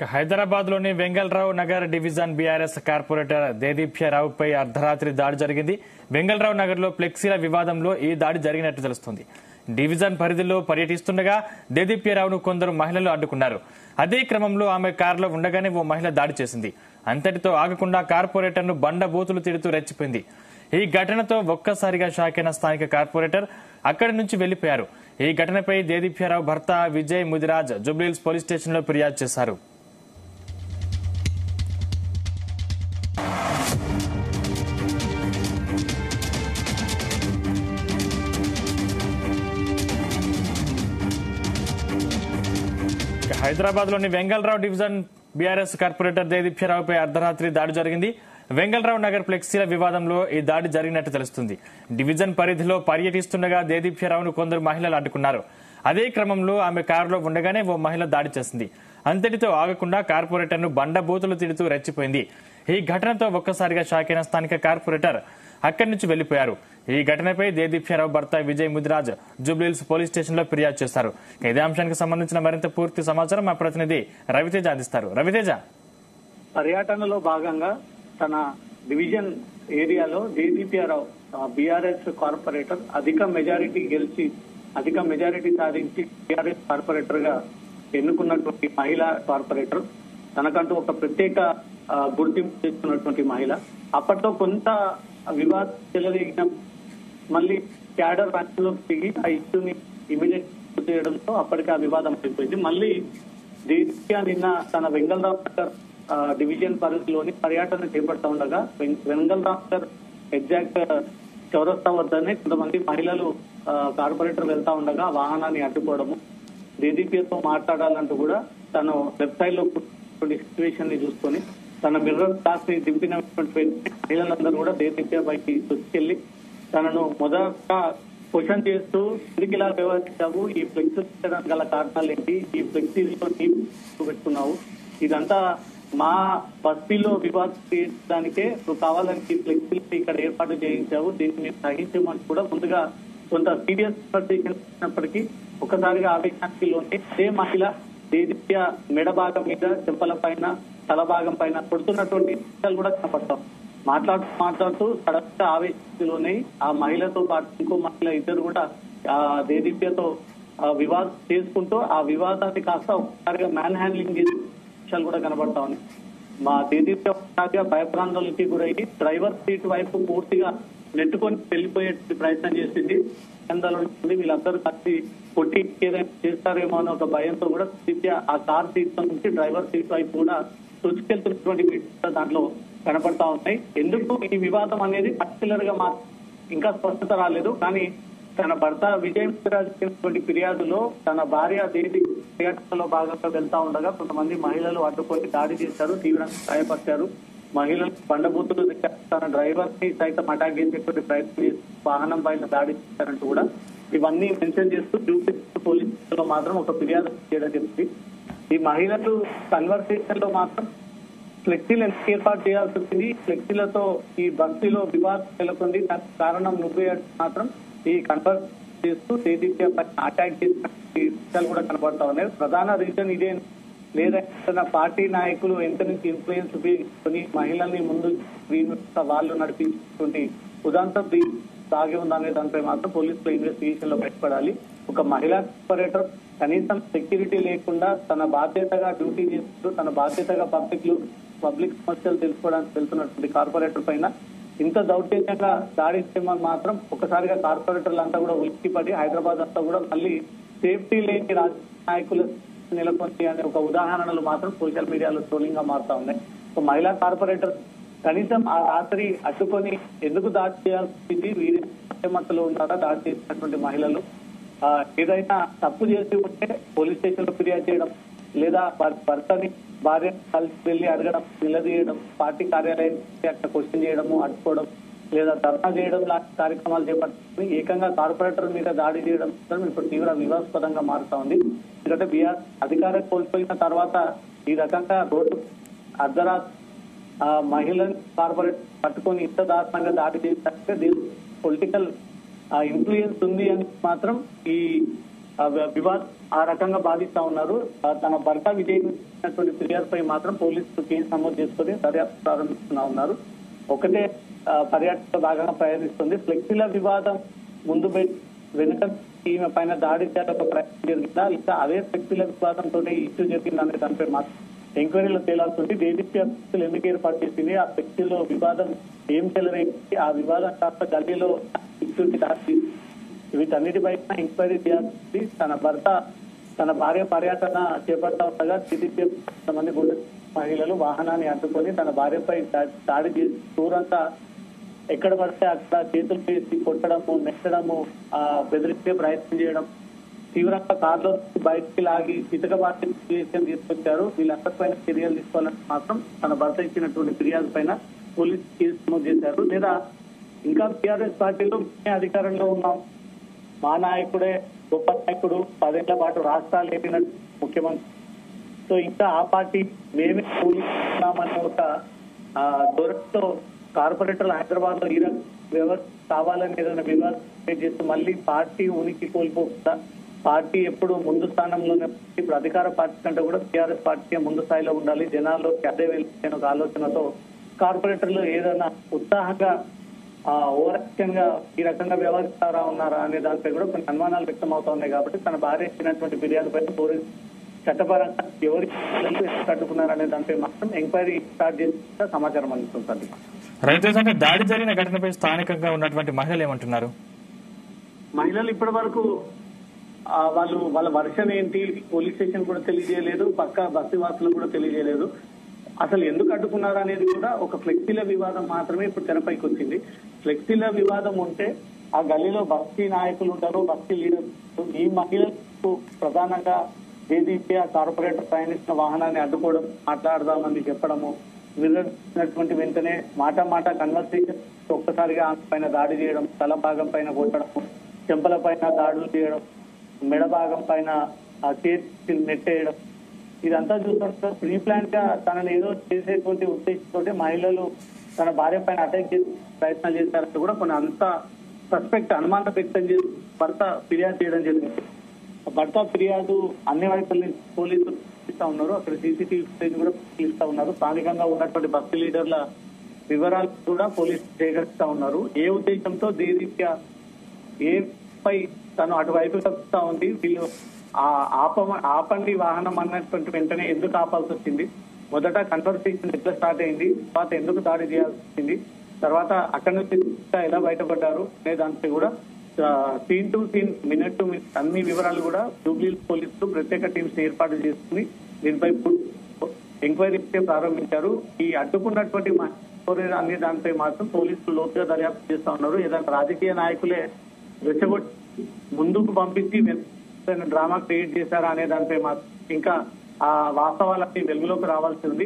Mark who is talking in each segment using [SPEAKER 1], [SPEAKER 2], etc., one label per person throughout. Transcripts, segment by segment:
[SPEAKER 1] హైదరాబాద్ లోని Vengalrao Nagar division BRS corporator దేదీప్యరావుపై అర్ధరాత్రి దాడి జరిగింది. వెంగళరావు నగర్ లో ఫ్లెక్సీల వివాదంలో ఈ దాడి జరిగినట్టు తెలుస్తోంది. డివిజన్ పరిధిలో పర్యటిస్తుండగా దేదీప్యరావును కొందరు మహిళలు అడ్డుకున్నారు. అదే క్రమంలో ఆమె కారులో ఉండగానే ఓ మహిళ దాడి చేసింది. అంతటితో ఆగకుండా కార్పొరేటర్ ను బండబూతులు తిడుతూ రెచ్చిపోయింది. ఈ ఘటనతో ఒక్కసారిగా షాకైన స్థానిక కార్పొరేటర్ అక్కడి నుంచి వెళ్లిపోయారు. ఈ ఘటనపై దేదీప్యరావు భర్త విజయ్ ముదిరాజ్ జూబ్లీహిల్స్ పోలీస్ స్టేషన్ లో ఫిర్యాదు చేశారు. హైదరాబాద్ లోని వెంగళరావు డివిజన్ బీఆర్ఎస్ కార్పొరేటర్ దేదీప్యరావుపై అర్ధరాత్రి దాడి జరిగింది. వెంగళరావు నగర్ ఫ్లెక్సీల వివాదంలో ఈ దాడి జరిగినట్టు తెలుస్తుంది. డివిజన్ పరిధిలో పర్యటిస్తుండగా దేదీప్యరావును కొందరు మహిళలు అడ్డుకున్నారు. అదే క్రమంలో ఆమె కారులో ఉండగానే ఓ మహిళ దాడి చేసింది. అంతటితో ఆగకుండా కార్పొరేటర్ ను బండబూతులు తిడుతూ రెచ్చిపోయింది. ఈ ఘటనతో ఒక్కసారిగా షాకైన స్థానిక కార్పొరేటర్ అక్కడి నుంచి వెళ్లిపోయారు. ఈ ఘటనపై దేదీప్యరావు భర్త విజయ్ ముదిరాజ్ జూబ్లీహిల్స్ పోలీస్ స్టేషన్ లో ఫిర్యాదు చేశారు. ఇదే అంశానికి సంబంధించిన మరింత పూర్తి సమాచారం మా ప్రతినిధి రవితేజ అందిస్తారు. రవితేజ,
[SPEAKER 2] పర్యటనలో భాగంగా తన డివిజన్ ఏరియాలో దేదీప్యరావు బీఆర్ఎస్ కార్పొరేటర్ అధిక మెజారిటీ సాధించి బీఆర్ఎస్ కార్పొరేటర్ గా ఎన్నుకున్నటువంటి మహిళా కార్పొరేటర్, తనకంటూ ఒక ప్రత్యేక గుర్తింపు తెచ్చుకున్నటువంటి మహిళ. అప్పట్లో కొంత వివాదం చెలరేగిన మళ్ళీ క్యాడర్ రంగంలోకి దిగి ఆ ఇష్యూని ఇమీడియట్ చేయడంతో అప్పటికి ఆ వివాదం అయిపోయింది. మళ్ళీ దేదీప్య నిన్న తన వెంగళరావు నగర్ డివిజన్ పరిధిలోని పర్యటన చేపడతా ఉండగా వెంగళరావు నగర్ ఎగ్జాక్ట్ చౌరస్తా వద్దనే కొంతమంది మహిళలు కార్పొరేటర్ వెళ్తా ఉండగా వాహనాన్ని అడ్డుకోవడము, దేదీప్యతో మాట్లాడాలంటూ కూడా తను వెబ్సైట్ లో సిచ్యువేషన్ ని చూసుకొని తన మిర్రర్ గ్లాస్ ని దింపినటువంటి మహిళలందరూ కూడా దేదీప్య పైకి దొచ్చుకెళ్లి తనను మొదట క్వశ్చన్ చేస్తూ ఎందుకు ఇలా వ్యవహరించావు, ఈ ఫ్లెక్సీ పెట్టడానికి గల కారణాలు ఏంటి, ఈ ఫ్లెక్సీలో పెట్టుకున్నావు, ఇదంతా మా బస్తీలో వివాదం చేయడానికే నువ్వు కావాలని ఈ ఫ్లెక్సీ ఇక్కడ ఏర్పాటు చేయించావు, దీన్ని మీరు సహించమని కూడా ముందుగా కొంత సీరియస్ చేసినప్పటికీ ఒక్కసారిగా ఆవేశానికి లోనే అదే మహిళ దేదీప్య మెడ భాగం మీద, చెంపల పైన, తల భాగం పైన కొడుతున్నటువంటి విషయాలు కూడా కనపడతాం. మాట్లాడుతూ సడన్గా ఆవేశంలోనే ఆ మహిళతో పాటు ఇంకో మహిళ ఇద్దరు కూడా ఆ దేదీప్యతో వివాదం చేసుకుంటూ ఆ వివాదాన్ని కాస్త ఒకసారిగా మ్యాన్ హ్యాండ్లింగ్ చేసే విషయాలు కూడా కనబడతా ఉన్నాయి. మా దేదీప్య ఒకసారిగా భయప్రాంతాలకి గురయ్యి డ్రైవర్ సీట్ వైపు పూర్తిగా నెట్టుకొని వెళ్లిపోయే ప్రయత్నం చేసింది. వీళ్ళందరూ కలిసి కొట్టి ఏదైనా చేస్తారేమో అన్న ఒక భయంతో కూడా దేదీప్య ఆ కార్ సీట్ నుంచి డ్రైవర్ సీట్ వైపు కూడా తుడుచుకెళ్తున్నటువంటి దాంట్లో కనపడతా ఉన్నాయి. ఎందుకు ఈ వివాదం అనేది పర్టికులర్ గా ఇంకా స్పష్టత రాలేదు. కానీ తన భర్త విజయ్ చేసినటువంటి ఫిర్యాదులో తన భార్య దేవి పర్యటనలో భాగంగా వెళ్తా ఉండగా కొంతమంది మహిళలు అడ్డుకొని దాడి చేశారు, తీవ్రంగా గాయపరిచారు. మహిళలు బండబూతులు తన డ్రైవర్ ని సైతం అటాక్ చేసేటువంటి ప్రయత్నం చేసి వాహనం పైన దాడి చేశారంటూ కూడా ఇవన్నీ మెన్షన్ చేస్తూ జూబ్లీహిల్స్ పోలీస్ లో మాత్రం ఒక ఫిర్యాదు చేయడం జరిగింది. ఈ మహిళలు కన్వర్సేషన్ లో మాత్రం ఫ్లెక్సీలు ఎందుకు ఏర్పాటు చేయాల్సి వచ్చింది, ఫ్లెక్సీలతో ఈ బస్తీలో వివాదం నెలకొంది, దానికి కారణం నువ్వే మాత్రం ఈ కన్వర్స్ చేస్తూ దేదీప్య అటాక్ చేసిన విషయాలు కూడా కనబడతా ఉన్నాయి. ప్రధాన రీజన్ ఇదే, లేదా పార్టీ నాయకులు ఎంత నుంచి ఇన్ఫ్లుయెన్స్ ఉపయోగించుకొని మహిళల్ని ముందు వాళ్ళు నడిపించుకుంటే ఉదాంతం సాగి ఉందనే దానిపై మాత్రం పోలీసుల ఇన్వెస్టిగేషన్ లో బయటపడాలి. ఒక మహిళా కార్పొరేటర్ కనీసం సెక్యూరిటీ లేకుండా తన బాధ్యతగా డ్యూటీ చేస్తూ తన బాధ్యతగా పబ్లిక్ సమస్యలు తెలుసుకోవడానికి వెళ్తున్నటువంటి కార్పొరేటర్ పైన ఇంత దౌర్జన్యంగా దాడి చేయమని మాత్రం ఒకసారిగా కార్పొరేటర్లు అంతా కూడా ఉలిక్కిపడి హైదరాబాద్ అంతా కూడా మళ్ళీ సేఫ్టీ లేని రాజకీయ నాయకులు నెలకొంది అనే ఒక ఉదాహరణలు మాత్రం సోషల్ మీడియాలో ట్రోలింగ్ గా మారుతా ఉన్నాయి. ఒక మహిళా కార్పొరేటర్ కనీసం ఆ రాత్రి అడ్డుకొని ఎందుకు దాడి చేయాల్సింది, వీరి మధ్యలో ఉన్నారా దాడి చేసినటువంటి మహిళలు, ఏదైనా తప్పు చేసి ఉంటే పోలీస్ స్టేషన్ లో ఫిర్యాదు చేయడం, లేదా భర్తని భార్య కలిసి వెళ్లి అడగడం, నిలదీయడం, పార్టీ కార్యాలయం అక్కడ క్వశ్చన్ చేయడము, అడ్డుకోవడం, లేదా ధర్నా చేయడం లాంటి కార్యక్రమాలు చేపట్టి ఏకంగా కార్పొరేటర్ మీద దాడి చేయడం ఇప్పుడు తీవ్ర వివాదాస్పదంగా మారుతా ఉంది. ఎందుకంటే బీఆర్ అధికారం కోల్పోయిన తర్వాత ఈ రకంగా రోడ్డు అర్ధరాత్రి మహిళని కార్పొరేట్ పట్టుకొని ఇంత దారుణంగా దాడి చేసినట్టే పొలిటికల్ ఇన్ఫ్లుయెన్స్ ఉంది అని మాత్రం ఈ వివాదం ఆ రకంగా భావిస్తా ఉన్నారు. తన భర్త విజయ్ ఫిర్యాదుపై మాత్రం పోలీసులు కేసు నమోదు చేసుకుని దర్యాప్తు ప్రారంభిస్తున్నా ఉన్నారు. ఒకటే పర్యాటక భాగంగా ప్రయాణిస్తుంది. ఫ్లెక్సీల వివాదం ముందు వెనుక ఈమె పైన దాడి చేయాలని ప్రయత్నం జరిగిందా, ఇంకా అదే ఫ్లెక్సీల వివాదంతో ఇష్యూ జరిగిందనే దానిపై మాత్రం ఎంక్వైరీలో తేలాల్సింది. డీజీపీ అఫీసులు ఎందుకు ఏర్పాటు చేసింది, ఆ ఫ్లెక్సీలో వివాదం ఏం చెలరైంది, ఆ వివాదం కాస్త గల్లీలో ఇష్యూకి దాటి వీటన్నిటిపై ఎంక్వైరీ చేయాల్సింది. తన భార్య పర్యటన చేపడతా ఉండగా డీజీపీ కొంతమంది గుండె మహిళలు వాహనాన్ని అడ్డుకొని తన భార్యపై దాడి చేసి దూరంగా ఎక్కడ పడితే అక్కడ చేతులు వేసి కొట్టడము, నెట్టడము, బెదిరించే ప్రయత్నం చేయడం, తీవ్రంగా కారులో బయటికి లాగి ఇతకబాటి తీసుకొచ్చారు. వీళ్ళందరిపైన చర్యలు తీసుకోవాలని మాత్రం తన భర్త ఇచ్చినటువంటి ఫిర్యాదు పైన పోలీసు కేసు నమోదు చేశారు. లేదా ఇంకా టీఆర్ఎస్ పార్టీలో మేమే అధికారంలో ఉన్నాం, మా నాయకుడే గొప్ప నాయకుడు, 10 ఏళ్ల పాటు రాష్ట్రాలు ఏపినట్టు ముఖ్యమంత్రి, సో ఇంకా ఆ పార్టీ మేమే కూలిస్తున్నామనే ఒక ధోరణితో కార్పొరేటర్లు హైదరాబాద్ లో ఈ వ్యవస్థ కావాలని ఏదైనా వివాదం చేస్తూ మళ్ళీ పార్టీ ఉనికి కోల్పోకుండా పార్టీ ఎప్పుడు ముందు స్థానంలోనే, ఇప్పుడు అధికార పార్టీ కంటే కూడా టీఆర్ఎస్ పార్టీ ముందు స్థాయిలో ఉండాలి, జనాల్లోకి అదే వెళ్ళిన ఒక ఆలోచనతో కార్పొరేటర్లు ఏదైనా ఉత్సాహంగా ఓవరాక్షన్ గా ఈ రకంగా వ్యవహరిస్తారా ఉన్నారా అనే దానిపై కూడా కొన్ని అనుమానాలు వ్యక్తం అవుతా ఉన్నాయి. కాబట్టి తన భార్య ఇచ్చినటువంటి ఫిర్యాదుపై పోలీసు చట్టపరంగా ఎవరికి కట్టుకున్నారనే దానిపై మాత్రం ఎంక్వైరీ స్టార్ట్ చేసిన సమాచారం అందుతుంది.
[SPEAKER 1] రైతు అంటే దాడి జరిగిన ఘటనపై స్థానికంగా ఉన్నటువంటి మహిళలు ఏమంటున్నారు?
[SPEAKER 2] మహిళలు ఇప్పటి వరకు వాళ్ళ వర్షన్ ఏంటి పోలీస్ స్టేషన్ కూడా తెలియజేయలేదు, పక్క బస్తీ వాసులు కూడా తెలియజేయలేదు. అసలు ఎందుకు అడ్డుకున్నారు అనేది కూడా ఒక ఫ్లెక్సీల వివాదం మాత్రమే ఇప్పుడు తెరపైకి వచ్చింది. ఫ్లెక్సీల వివాదం ఉంటే ఆ గల్లీలో బస్తీ నాయకులు ఉంటారు, బస్తీ లీడర్స్. ఈ మహిళలకు ప్రధానంగా ఏదైతే ఆ కార్పొరేటర్ ప్రయాణిస్తున్న వాహనాన్ని అడ్డుకోవడం, మాట్లాడదామని చెప్పడము, వినటువంటి వెంటనే మాట కన్వర్సేషన్ ఒక్కసారిగా ఆమె పైన దాడి చేయడం, తల భాగం పైన కొట్టడం, చెంపల పైన దాడులు చేయడం, మెడ భాగం పైన ఆ చేతి నెట్టేయడం, ఇదంతా చూస్తుంటే ప్రీ ప్లాన్ గా తనని ఏదో చేసేటువంటి ఉద్దేశంతో మహిళలు తన భార్య పైన అటాక్ చేసే ప్రయత్నాలు చేశారంటే కూడా కొన్ని అంత సస్పెక్ట్ అనుమానం వ్యక్తం చేసి భర్త ఫిర్యాదు చేయడం జరిగింది. భర్త ఫిర్యాదు అన్ని వైపుల నుంచి పోలీసులు ఇస్తా ఉన్నారు, అక్కడ సీసీటీవీ ఫుటేజ్ కూడా ఇస్తా ఉన్నారు, స్థానికంగా ఉన్నటువంటి బస్తీ లీడర్ల వివరాలు కూడా పోలీసులు సేకరిస్తా ఉన్నారు. ఏ ఉద్దేశంతో దీనిగా ఏ పై తను అటువైపు తప్పుతా ఉంది, వీళ్ళు ఆపండి వాహనం అన్నటువంటి వెంటనే ఎందుకు ఆపాల్సి వచ్చింది, మొదట కన్వర్సేషన్ ఎట్లా స్టార్ట్ అయింది, తర్వాత ఎందుకు దాడి చేయాల్సి వచ్చింది, తర్వాత అక్కడి నుంచి ఎలా బయటపడ్డారు అనే దానిపై కూడా scene to scene, minute to minute అన్ని వివరాలు కూడా జూబ్లీ పోలీసులు ప్రత్యేక టీమ్స్ ఏర్పాటు చేసుకుని దీనిపై ఎంక్వైరీ ప్రారంభించారు. ఈ అడ్డుకున్నటువంటి అన్ని దానిపై మాత్రం పోలీసులు లోతుగా దర్యాప్తు చేస్తా ఉన్నారు. ఏదైనా రాజకీయ నాయకులే రెచ్చగొట్టి ముందుకు పంపించి డ్రామా క్రియేట్ చేశారా అనే దానిపై మాత్రం ఇంకా ఆ వాస్తవాలన్నీ వెలుగులోకి రావాల్సి ఉంది.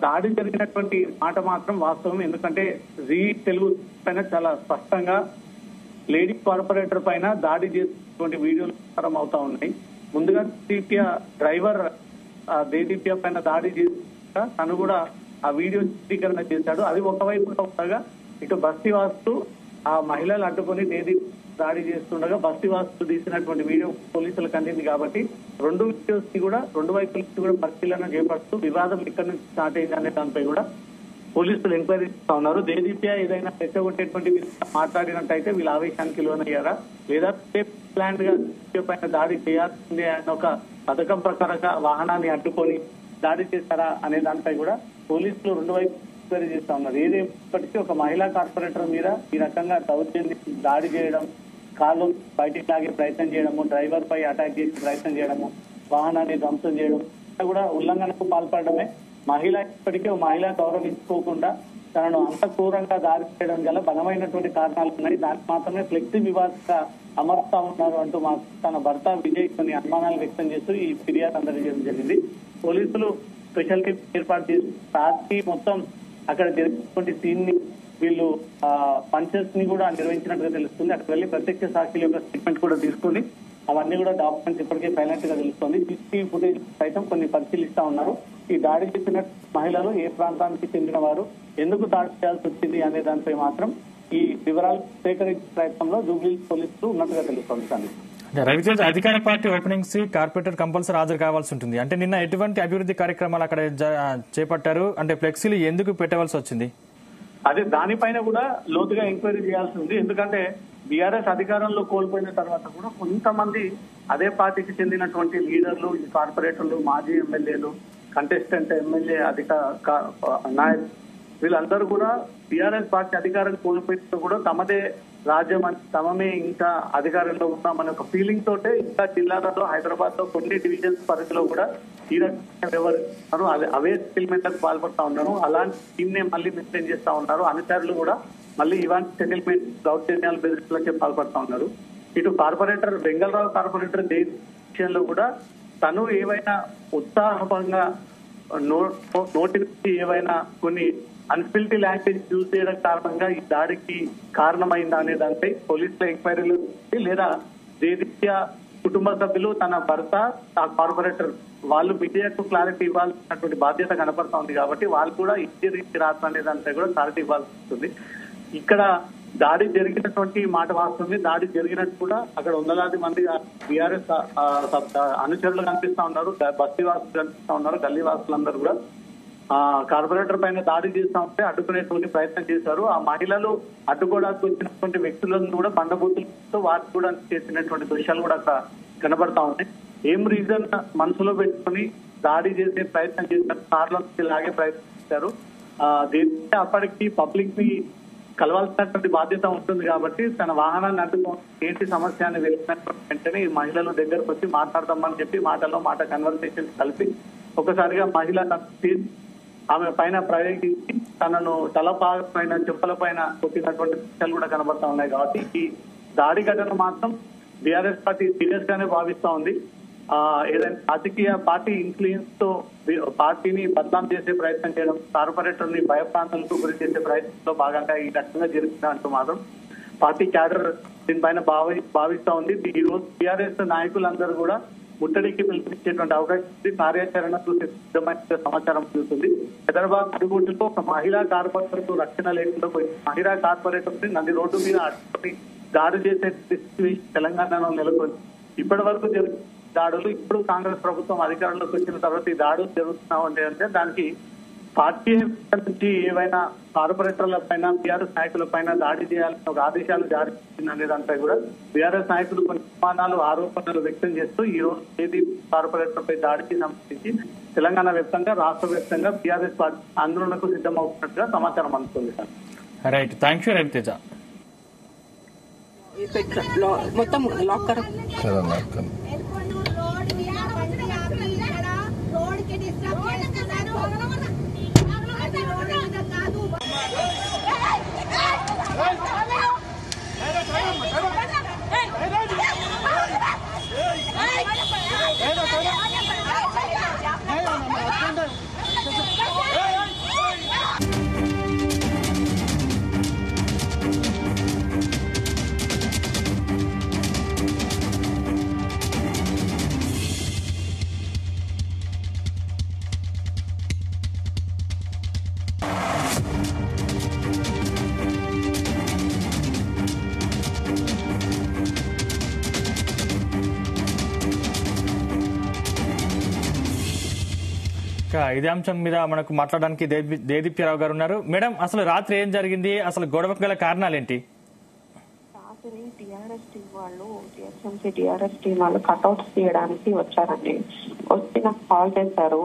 [SPEAKER 2] దాడి జరిగినటువంటి మాట మాత్రం వాస్తవం, ఎందుకంటే జీ తెలుగు పైన చాలా స్పష్టంగా లేడీ కార్పొరేటర్ పైన దాడి చేసినటువంటి వీడియోలు ప్రచారం అవుతా ఉన్నాయి. ముందుగా డ్రైవర్ దేదీప్య పైన దాడి చేసి తను కూడా ఆ వీడియో చిత్రీకరణ చేశాడు. అది ఒకవైపు ఉండగా ఇటు బస్తీ వాసులు ఆ మహిళలు అడ్డుకొని దాడి చేస్తుండగా బస్తీ వాసులు తీసినటువంటి వీడియో పోలీసులకు అందింది. కాబట్టి రెండు వీడియోస్ ని కూడా రెండు వైపుల నుంచి కూడా పరిశీలన చేపడుతూ వివాదం ఇక్కడ నుంచి స్టార్ట్ అయింది అనే దానిపై కూడా పోలీసులు ఎంక్వైరీ చేస్తా ఉన్నారు. దేదీప్య ఏదైనా రెచ్చగొట్టేటువంటి మాట్లాడినట్టయితే వీళ్ళ ఆవేశానికి లోనయ్యారా, లేదా ప్లాన్ గా పైన దాడి చేయాల్సిందే అన్న ఒక పథకం ప్రకారంగా వాహనాన్ని అడ్డుకొని దాడి చేశారా అనే దానిపై కూడా పోలీసులు రెండు వైపు ఎంక్వైరీ చేస్తా ఉన్నారు. ఏదేపటికీ ఒక మహిళా కార్పొరేటర్ మీద ఈ రకంగా దౌర్జన్యం దాడి చేయడం, కాళ్ళు బయటికి లాగే ప్రయత్నం చేయడము, డ్రైవర్ పై అటాక్ చేసే ప్రయత్నం చేయడము, వాహనాన్ని ధ్వంసం చేయడం కూడా ఉల్లంఘనకు పాల్పడమే. మహిళ ఇప్పటికీ మహిళ గౌరవించుకోకుండా తనను అంత క్రూరంగా దాడి చేయడం గల బలమైనటువంటి కారణాలు ఉన్నాయి. దానికి మాత్రమే ఫ్లెక్సీ వివాదంగా అమరుస్తా ఉన్నారు అంటూ తన భర్త విజయ్ కొన్ని అనుమానాలు వ్యక్తం చేస్తూ ఈ ఫిర్యాదు అందజేయడం జరిగింది. పోలీసులు స్పెషల్ టీమ్ ఏర్పాటు చేసి రాత్రి మొత్తం అక్కడ జరిగినటువంటి సీన్ ని వీళ్ళు పంచెస్ ని కూడా నిర్వహించినట్టుగా తెలుస్తుంది. అక్కడ వెళ్లి ప్రత్యక్ష సాక్షుల యొక్క స్టేట్మెంట్ కూడా తీసుకుని అవన్నీ కూడా డాక్యుమెంట్స్ ఇప్పటికే సైలెంట్ గా తెలుస్తుంది. సీసీటీవీ ఫుటేజ్ సైతం కొన్ని పరిశీలిస్తా ఉన్నారు. ఈ దాడి చేసిన మహిళలు ఏ ప్రాంతానికి చెందిన వారు, ఎందుకు దాడి చేయాల్సి వచ్చింది అనే దానిపై మాత్రం ఈ వివరాలు సేకరించే ప్రయత్నంలో జూబ్లీ పోలీసులు ఉన్నట్టుగా తెలుస్తోంది.
[SPEAKER 1] రవితేజ, అధికార పార్టీ ఓపెనింగ్స్ కార్పొరేటర్ కంపల్సరీ హాజరు కావాల్సి ఉంటుంది. అంటే నిన్న ఎటువంటి అభివృద్ధి కార్యక్రమాలు అక్కడ చేపట్టారు? అంటే ఫ్లెక్సీలు ఎందుకు పెట్టవలసి వచ్చింది?
[SPEAKER 2] అదే దానిపైన కూడా లోతుగా ఎంక్వైరీ చేయాల్సి ఉంది. ఎందుకంటే బీఆర్ఎస్ అధికారంలో కోల్పోయిన తర్వాత కూడా కొంతమంది అదే పార్టీకి చెందినటువంటి లీడర్లు, కార్పొరేటర్లు, మాజీ ఎమ్మెల్యేలు, కంటెస్టెంట్ ఎమ్మెల్యే నాయకులు వీళ్ళందరూ కూడా బీఆర్ఎస్ పార్టీ అధికారం కోల్పోయినప్పుడు కూడా తమదే రాజ్యం అని, తమమే ఇంకా అధికారంలో ఉన్నామనే ఒక ఫీలింగ్ తోటే ఇంకా జిల్లాలలో, హైదరాబాద్ లో కొన్ని డివిజన్స్ పరిధిలో కూడా ఈ రకంగా వ్యవహరిస్తున్నారు. అవే సెటిల్మెంట్లకు పాల్పడతా ఉన్నారు. అలాంటి టీమ్ నే మళ్ళీ మెయింటైన్ చేస్తా ఉన్నారు. అనుచరులు కూడా మళ్ళీ ఇవాంటి సెటిల్మెంట్ దౌర్జన్యాలు బెదిరింపులకే పాల్పడతా ఉన్నారు. ఇటు కార్పొరేటర్ వెంగళరావు కార్పొరేటర్ విషయంలో కూడా తను ఏవైనా ఉత్సాహంగా నోటి నుంచి ఏవైనా కొన్ని అన్ఫిల్టీ లాంగ్వేజ్ యూజ్ చేయడం కారణంగా ఈ దాడికి కారణమైందా అనే దానిపై పోలీసుల ఎంక్వైరీలు లేదా దేదీప్య కుటుంబ సభ్యులు, తన భర్త, ఆ కార్పొరేటర్ వాళ్ళు మీడియాకు క్లారిటీ ఇవ్వాల్సినటువంటి బాధ్యత కనపడతా ఉంది. కాబట్టి వాళ్ళు కూడా ఇంజరీ రాత్రి అనే దానిపై కూడా క్లారిటీ ఇవ్వాల్సి ఉంటుంది. ఇక్కడ దాడి జరిగినటువంటి మాట వాస్తుంది. దాడి జరిగినట్టు కూడా అక్కడ వందలాది మంది బీఆర్ఎస్ అనుచరులు కనిపిస్తా ఉన్నారు, బస్తీ వాసులు కనిపిస్తా ఉన్నారు. గల్లీ వాసులందరూ కూడా కార్పొరేటర్ పైన దాడి చేస్తా ఉంటే అడ్డుకునేటువంటి ప్రయత్నం చేశారు. ఆ మహిళలు అడ్డుకోవడానికి వచ్చినటువంటి వ్యక్తులను కూడా బండబూతులతో వారికి కూడా చేసినటువంటి దృశ్యాలు కూడా అక్కడ కనబడతా ఉన్నాయి. ఏం రీజన్ మనసులో పెట్టుకుని దాడి చేసే ప్రయత్నం చేశారు, కార్ల నుంచి లాగే ప్రయత్నం చేశారు. దీంతో అప్పటికి పబ్లిక్ ని కలవాల్సినటువంటి బాధ్యత ఉంటుంది. కాబట్టి తన వాహనాన్ని అడ్డుకోవడం ఏంటి సమస్య అని వెళ్ళినటువంటి వెంటనే ఈ మహిళలు దగ్గరకు వచ్చి మాట్లాడదామని చెప్పి మాటల్లో మాట కన్వర్సేషన్ కలిపి ఒకసారిగా మహిళ ఆమె పైన ప్రయోగించి తనను తలపాగ పైన, చెప్పుల పైన కొట్టినటువంటి దృశ్యాలు కూడా కనబడతా ఉన్నాయి. కాబట్టి ఈ దాడి ఘటన మాత్రం బీఆర్ఎస్ పార్టీ సీరియస్ గానే భావిస్తా ఉంది. ఏదైనా రాజకీయ పార్టీ ఇన్ఫ్లుయెన్స్ తో పార్టీని బదనాం చేసే ప్రయత్నం చేయడం, కార్పొరేటర్ ని భయప్రాంతాలకు గురి చేసే ప్రయత్నంలో భాగంగా ఈ రకంగా జరుగుతుందంటూ మాత్రం పార్టీ క్యాడర్ దీనిపైన భావిస్తా ఉంది. ఈ రోజు బీఆర్ఎస్ నాయకులందరూ కూడా ముట్టడికి పిలిపించేటువంటి అవకాశం ఉంది. కార్యాచరణకు సిద్ధమైన సమాచారం అందుతుంది. హైదరాబాద్ అడుగుట్లో ఒక మహిళా కార్పొరేటర్ కు రక్షణ లేకుండా పోయింది. మహిళా కార్పొరేటర్ ని నది రోడ్డు మీద అడ్డుకుని దాడి చేసే సిచ్యువేషన్ తెలంగాణలో నెలకొంది. ఇప్పటి వరకు జరుగుతున్న దాడులు, ఇప్పుడు కాంగ్రెస్ ప్రభుత్వం అధికారంలోకి వచ్చిన తర్వాత ఈ దాడులు జరుగుతున్నాయి అంటే దానికి పార్టీ నుంచి ఏవైనా కార్పొరేటర్ల పైన, బీఆర్ఎస్ నాయకుల పైన దాడి చేయాలని ఒక ఆదేశాలు జారీ చేసిందనే దానిపై కూడా బీఆర్ఎస్ నాయకులు కొన్ని అనుమానాలు, ఆరోపణలు వ్యక్తం చేస్తూ ఈ రోజు ఏది కార్పొరేటర్ పై దాడికి సంబంధించి తెలంగాణ వ్యాప్తంగా, రాష్ట్ర వ్యాప్తంగా బీఆర్ఎస్ పార్టీ ఆందోళనకు సిద్ధమవుతున్నట్టుగా సమాచారం అందుతుంది. Sir
[SPEAKER 1] right, thank you Raviteja.
[SPEAKER 3] మొత్తం లాక్ కర
[SPEAKER 1] ఇదే అంశం మీద మనకు మాట్లాడడానికి దేదీప్యరావు గారు ఉన్నారు. మేడం, అసలు రాత్రి ఏం జరిగింది? అసలు గొడవకు గల కారణాలేంటి?
[SPEAKER 3] రాత్రి టీఆర్ఎస్ టీం వాళ్ళు, టీఎస్ఎంసీ టీఆర్ఎస్ టీం వాళ్ళు కట్అవుట్స్ తీయడానికి వచ్చారండి. వచ్చి నాకు కాల్ చేశారు,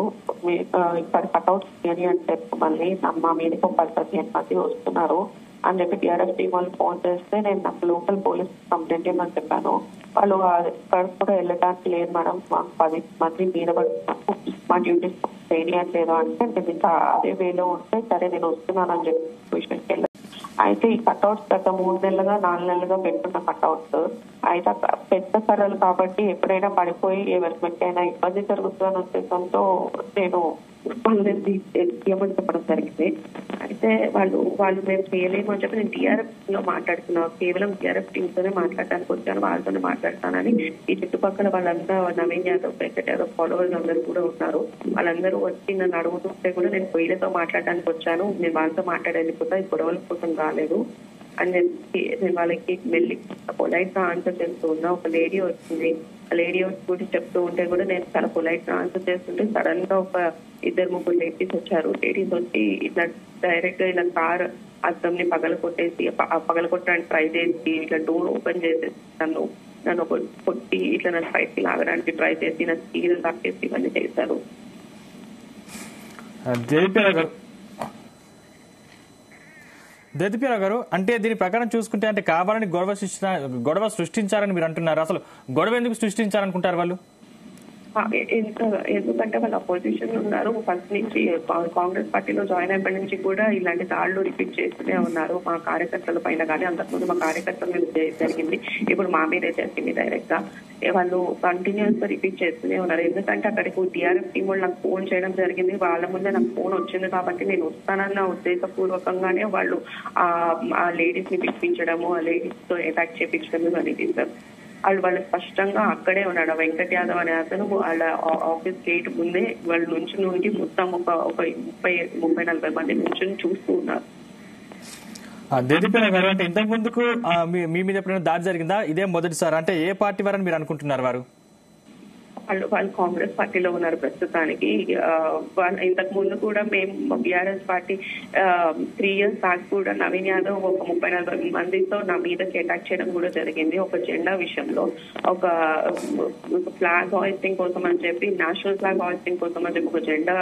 [SPEAKER 3] ఇక్కడ కట్అవుట్స్ తీయని అంటే మళ్ళీ మా మీదకి ఒక 10-15 మంది వస్తున్నారు అని చెప్పి టీఆర్ఎస్ టీం వాళ్ళు ఫోన్ చేస్తే నేను నాకు లోకల్ పోలీస్ కంప్లైంట్ ఇవ్వమని చెప్పాను. వాళ్ళు ఇక్కడ కూడా వెళ్ళడానికి లేదు మేడం, మాకు 10 మంది మీద పడుతున్నాము, మా డ్యూటీస్ చేయట్లేదు అంటే నేను ఇంకా అదే వేలో ఉంటే సరే నేను వస్తున్నానని చెప్పి విషయానికి వెళ్ళాను. అయితే ఈ కట్అవుట్స్ గత 3 నెలలుగా 4 నెలలుగా పెట్టున్న కట్అవుట్స్ అయితే పెద్ద కర్రలు కాబట్టి ఎప్పుడైనా పడిపోయి ఎవరికైనా ఇబ్బంది జరుగుతుందన్న ఉద్దేశంతో నేను తీయమని చెప్పడం జరిగింది. అయితే వాళ్ళు మేము చేయలేము అని చెప్పి నేను టీఆర్ఎఫ్ లో మాట్లాడుతున్నాను, కేవలం టీఆర్ఎఫ్ టీమ్ తోనే మాట్లాడటానికి వచ్చాను, వాళ్ళతోనే మాట్లాడతానని ఈ చుట్టుపక్కల వాళ్ళంతా నవీన్ యాదవ్, వెంకట్ యాదవ్ ఫాలోవర్స్ అందరూ కూడా ఉన్నారు. వాళ్ళందరూ వచ్చి నన్ను అడుగుతుంటే కూడా నేను వీళ్ళతో మాట్లాడడానికి వచ్చాను, నేను వాళ్ళతో మాట్లాడేందుకు ఈ గొడవల కోసం రాలేదు, అని చెప్పి నేను వాళ్ళకి వెళ్ళి పొలైట్ గా ఆన్సర్ చేస్తూ ఉన్నా. ఒక లేడీ వచ్చింది, ఆ లేడీ వచ్చి చెప్తూ ఉంటే కూడా నేను చాలా పొలైట్ గా ఆన్సర్ చేస్తుంటే సడన్ గా ఒక 2-3 లేడీస్ వచ్చారు. లేడీస్ వచ్చి ఇట్లా డైరెక్ట్ గా ఇలా కార్ అద్దం ని పగలగొట్టడానికి ట్రై చేసి ఇట్లా డోర్ ఓపెన్ చేసేసి నన్ను కొట్టి ఇట్లా నన్ను బయటికి లాగడానికి ట్రై చేసి నన్ను చీరలు తాకేసి ఇవన్నీ చేశారు.
[SPEAKER 1] జయదీప్యారావు గారు, అంటే దీని ప్రకారం చూసుకుంటే అంటే కావాలని గొడవ సృష్టించారని మీరు అంటున్నారు. అసలు గొడవ ఎందుకు సృష్టించారనుకుంటారు వాళ్ళు?
[SPEAKER 3] ఎందుకంటే వాళ్ళు అపోజిషన్ ఉన్నారు. ఫస్ట్ నుంచి కాంగ్రెస్ పార్టీలో జాయిన్ అయినప్పటి నుంచి కూడా ఇలాంటి దాడులు రిపీట్ చేస్తూనే ఉన్నారు. మా కార్యకర్తల పైన కానీ, అంతకుముందు మా కార్యకర్తల మీద జరిగింది, ఇప్పుడు మా మీదే జరిగింది డైరెక్ట్ గా. వాళ్ళు కంటిన్యూస్ గా రిపీట్ చేస్తూనే ఉన్నారు. ఎందుకంటే అక్కడికి టీఆర్ఎస్ టీం వాళ్ళు నాకు ఫోన్ చేయడం జరిగింది. వాళ్ళ ముందే నాకు ఫోన్ వచ్చింది కాబట్టి నేను వస్తానన్న ఉద్దేశపూర్వకంగానే వాళ్ళు ఆ లేడీస్ ని పిలిపించడము, ఆ లేడీస్ తో అటాక్ చేయించడం ఇవన్నీ చేశారు. వాళ్ళు స్పష్టంగా అక్కడే ఉన్నాడు. వెంకట్ యాదవ్ అనే అతను వాళ్ళ ఆఫీస్ గేట్ ముందే వాళ్ళ నుంచి మొత్తం ఒక 30-40 మంది నుంచి చూస్తూ ఉన్నారు.
[SPEAKER 1] జయదీప్యారావు గారు, అంటే ఇంతకు ముందుకు మీ మీద ఎప్పుడైనా దాడి జరిగిందా? ఇదే మొదటిసారి? అంటే ఏ పార్టీ వారని మీరు అనుకుంటున్నారు వారు?
[SPEAKER 3] వాళ్ళు కాంగ్రెస్ పార్టీలో ఉన్నారు ప్రస్తుతానికి. ఇంతకు ముందు కూడా మేము బీఆర్ఎస్ పార్టీ 3 years బ్యాక్ కూడా నవీన్ యాదవ్ ఒక 30-40 మందితో నా మీదకి అటాక్ చేయడం కూడా జరిగింది. ఒక జెండా విషయంలో ఒక ఫ్లాగ్ హాయిస్టింగ్ కోసం అని చెప్పి, నేషనల్ ఫ్లాగ్ హాయిస్టింగ్ కోసం అని చెప్పి ఒక జెండా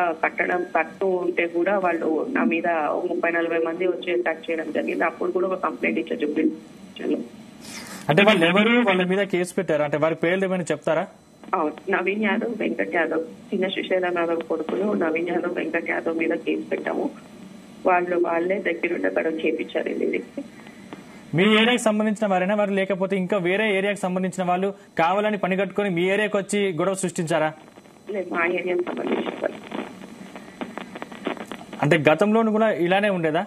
[SPEAKER 3] కడుతూ ఉంటే కూడా వాళ్ళు నా మీద 30-40 మంది వచ్చి అటాక్ చేయడం జరిగింది. అప్పుడు కూడా ఒక కంప్లైంట్ ఇచ్చారు జూబ్లీ.
[SPEAKER 1] అంటే వాళ్ళు ఎవరు వాళ్ళ మీద కేసు పెట్టారు? అంటే వారి పేర్లు ఏమైనా చెప్తారా?
[SPEAKER 3] నవీన్ యాదవ్, వెంకట్ యాదవ్, చిన్న శ్రీశైలం యాదవ్ కొడుకులు నవీన్ యాదవ్, వెంకట్ యాదవ్ మీద కేసు పెట్టాము. వాళ్ళే దగ్గరుండి అక్కడ చేపించారు. ఇది
[SPEAKER 1] మీ ఏరియాకి సంబంధించిన వారైనా వారు, లేకపోతే ఇంకా వేరే ఏరియాకి సంబంధించిన వాళ్ళు కావాలని పని కట్టుకుని మీ ఏరియాకి వచ్చి గొడవ సృష్టించారా?
[SPEAKER 3] లేదు, మా ఏరియాకి సంబంధించిన వాళ్ళు.
[SPEAKER 1] అంటే గతంలోనూ కూడా ఇలానే ఉండేదా?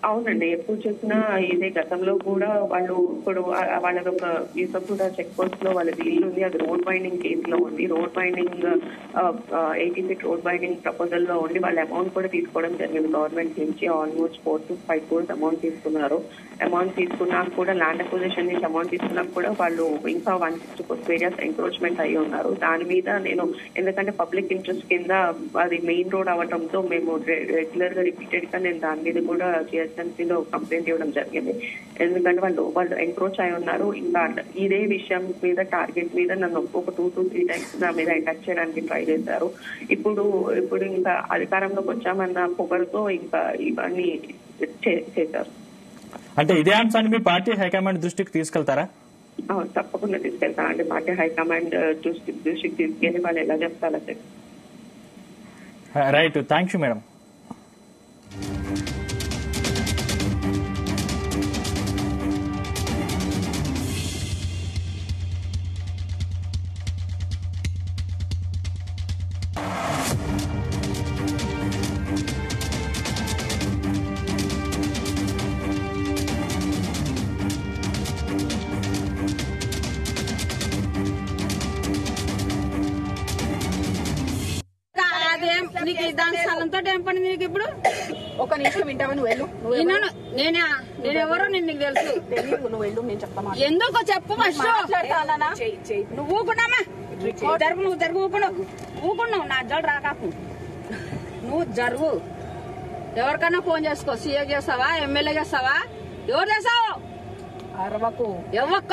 [SPEAKER 3] అవునండి, ఎప్పుడు చూసినా ఇదే. గతంలో కూడా వాళ్ళు ఇప్పుడు వాళ్ళది ఒక యూసఫ్గూడ చెక్ పోస్ట్ లో వాళ్ళది ఇల్లు ఉంది. అది రోడ్ బైండింగ్ కేసులో ఉంది. Road binding 80 feet road binding proposal లో ఉండి వాళ్ళ అమౌంట్ కూడా తీసుకోవడం జరిగింది గవర్నమెంట్ నుంచి. ఆల్మోస్ట్ 4 to 5 crores అమౌంట్ తీసుకున్నారు. అమౌంట్ తీసుకున్నాక కూడా, ల్యాండ్ అక్విజిషన్ నుంచి అమౌంట్ తీసుకున్నాక కూడా వాళ్ళు ఇంకా 160 ఏరియాస్ ఎంక్రోచ్మెంట్ అయ్యి ఉన్నారు. దాని మీద నేను, ఎందుకంటే పబ్లిక్ ఇంట్రెస్ట్ కింద అది మెయిన్ రోడ్ అవడంతో మేము రెగ్యులర్ గా రిపీటెడ్ గా నేను దాని మీద కూడా లో కంప్లైంట్ ఇవ్వడం జరిగింది. ఎందుకంటే వాళ్ళు ఎంక్రోచ్ అయి ఉన్నారు. ఇంకా ఇదే విషయం మీద, టార్గెట్ మీద నన్ను ఒక 2 to 3 times నా మీద అటాక్ చేయడానికి ట్రై చేశారు. ఇప్పుడు ఇంకా అధికారంలోకి వచ్చామన్న పొగరుతో ఇంకా ఇవన్నీ చేశారు.
[SPEAKER 1] అంటే ఇదే అంశాన్ని మీ పార్టీ హైకమాండ్ దృష్టికి తీసుకెళ్తారా?
[SPEAKER 3] తప్పకుండా తీసుకెళ్తాను అండి. పార్టీ హైకమాండ్ దృష్టికి తీసుకెళ్లి వాళ్ళు ఎలా చెప్తారో చెప్పి.
[SPEAKER 1] Right, thank you madam.
[SPEAKER 4] నీకు దాని స్థలంతో ఏం పని నీకు? ఇప్పుడు
[SPEAKER 5] ఒక నిమిషం వింటావా? నువ్వు వెళ్ళు.
[SPEAKER 4] నేనెవరో నీకు తెలుసు.
[SPEAKER 5] నువ్వు వెళ్ళు, నేను చెప్తాను.
[SPEAKER 4] ఎందుకు చెప్పు ఫస్ట్. నువ్వు ఊకున్నామా? నువ్వు జరుగు. ఊకున్నావు, నా జోడు రాకాకు. నువ్వు జరుగు. ఎవరికైనా ఫోన్ చేసుకో. సీఏ చేస్తావా, ఎమ్మెల్యే చేస్తావా, ఎవరు చేస్తావు?
[SPEAKER 5] అరవకు.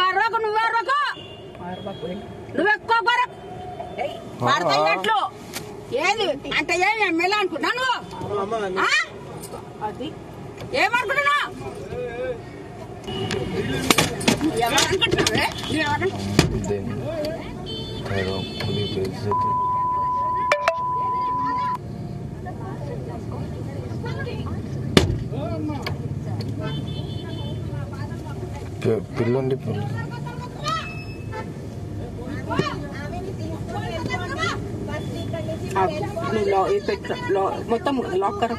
[SPEAKER 4] అరవకు. నువ్వు అరవకు. నువ్వు ఎక్కువ పడతాయినట్లు. ఏది అంటే ఏమి ఎమ్మెల్యే అనుకున్నాను?
[SPEAKER 5] అది
[SPEAKER 4] ఏమనుకుంటున్నా? ఎవరనుకుంటున్నావే?
[SPEAKER 6] పిల్లండి
[SPEAKER 5] మొత్తం లాక్ కర.